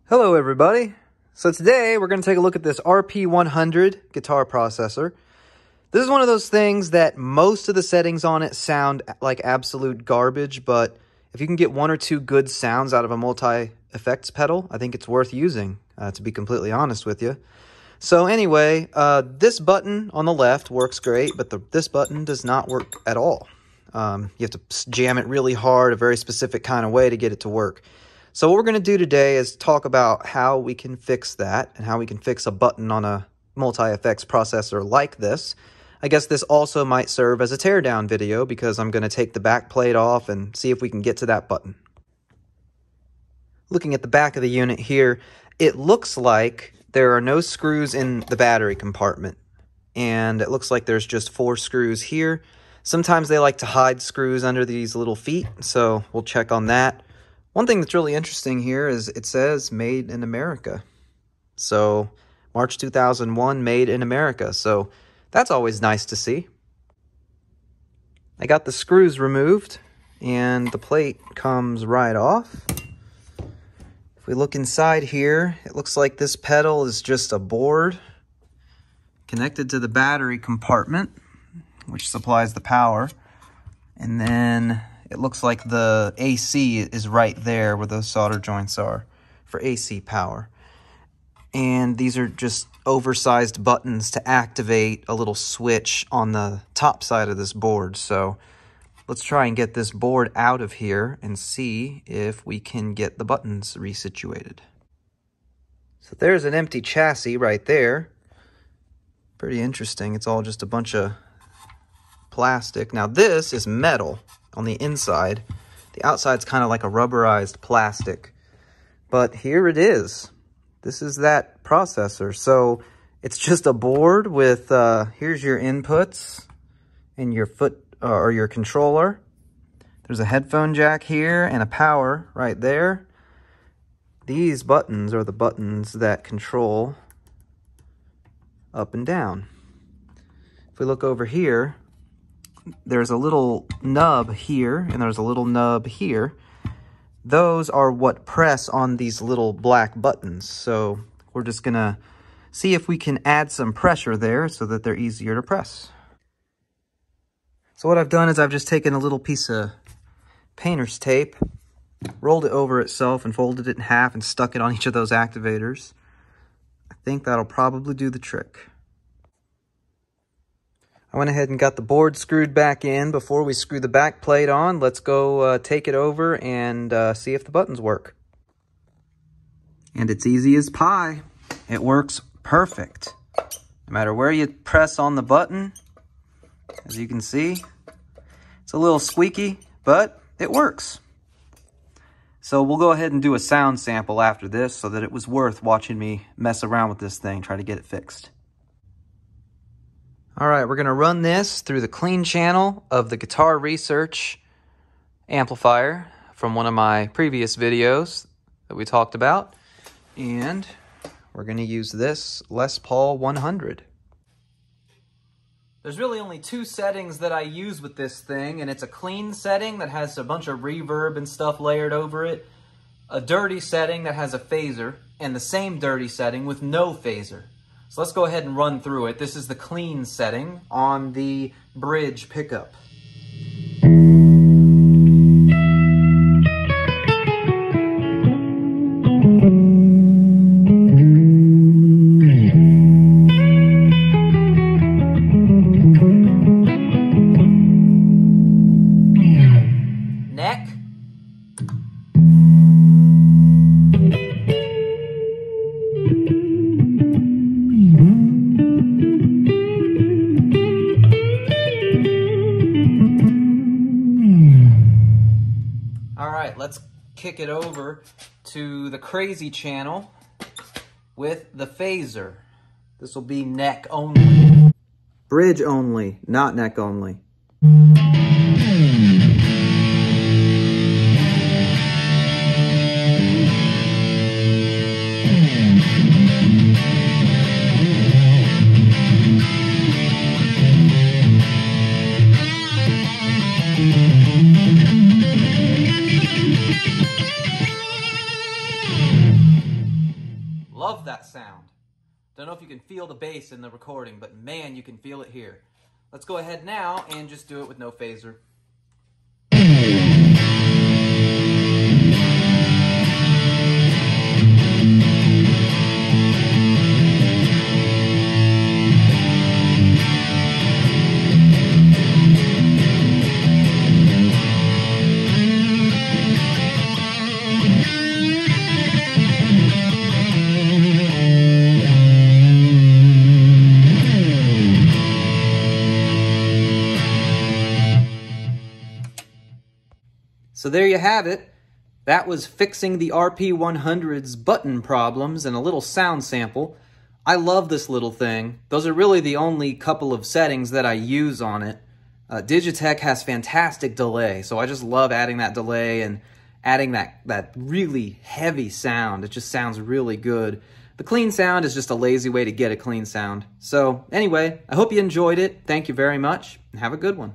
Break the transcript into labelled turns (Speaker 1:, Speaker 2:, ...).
Speaker 1: Hello everybody. So today we're going to take a look at this RP100 guitar processor. This is one of those things that most of the settings on it sound like absolute garbage, but if you can get one or two good sounds out of a multi-effects pedal, I think it's worth using, to be completely honest with you. So anyway, this button on the left works great, but this button does not work at all. You have to jam it really hard, a very specific kind of way to get it to work. So what we're going to do today is talk about how we can fix that and how we can fix a button on a multi-effects processor like this. I guess this also might serve as a teardown video because I'm going to take the back plate off and see if we can get to that button. Looking at the back of the unit here, it looks like there are no screws in the battery compartment. And it looks like there's just 4 screws here. Sometimes they like to hide screws under these little feet, so we'll check on that. One thing that's really interesting here is it says made in America. So March 2001, made in America. So that's always nice to see. I got the screws removed and the plate comes right off. If we look inside here, it looks like this pedal is just a board connected to the battery compartment, which supplies the power. And then it looks like the AC is right there where those solder joints are for AC power. And these are just oversized buttons to activate a little switch on the top side of this board. So let's try and get this board out of here and see if we can get the buttons resituated. So there's an empty chassis right there. Pretty interesting. It's all just a bunch of plastic. Now this is metal on the inside. The outside's kind of like a rubberized plastic. But here it is. This is that processor. So it's just a board with, here's your inputs and your or your controller. There's a headphone jack here and a power right there. These buttons are the buttons that control up and down. If we look over here, there's a little nub here and there's a little nub here. Those are what press on these little black buttons. So we're just gonna see if we can add some pressure there so that they're easier to press. So what I've done is I've just taken a little piece of painter's tape, rolled it over itself and folded it in half and stuck it on each of those activators. I think that'll probably do the trick. I went ahead and got the board screwed back in. Before we screw the back plate on, let's go take it over and see if the buttons work. And it's easy as pie. It works perfect. No matter where you press on the button, as you can see, it's a little squeaky, but it works. So we'll go ahead and do a sound sample after this so that it was worth watching me mess around with this thing, try to get it fixed. All right, we're going to run this through the clean channel of the Guitar Research amplifier from one of my previous videos that we talked about. And we're going to use this Les Paul 100. There's really only 2 settings that I use with this thing, and it's a clean setting that has a bunch of reverb and stuff layered over it, a dirty setting that has a phaser, and the same dirty setting with no phaser. So let's go ahead and run through it. This is the clean setting on the bridge pickup. Neck. Let's kick it over to the crazy channel with the phaser. This will be neck only. Bridge only, not neck only. love that sound. Don't know if you can feel the bass in the recording, but man, you can feel it here. Let's go ahead now and just do it with no phaser. So there you have it. That was fixing the RP100's button problems and a little sound sample. I love this little thing. Those are really the only couple of settings that I use on it. Digitech has fantastic delay, so I just love adding that delay and adding that really heavy sound. It just sounds really good. The clean sound is just a lazy way to get a clean sound. So anyway, I hope you enjoyed it. Thank you very much, and have a good one.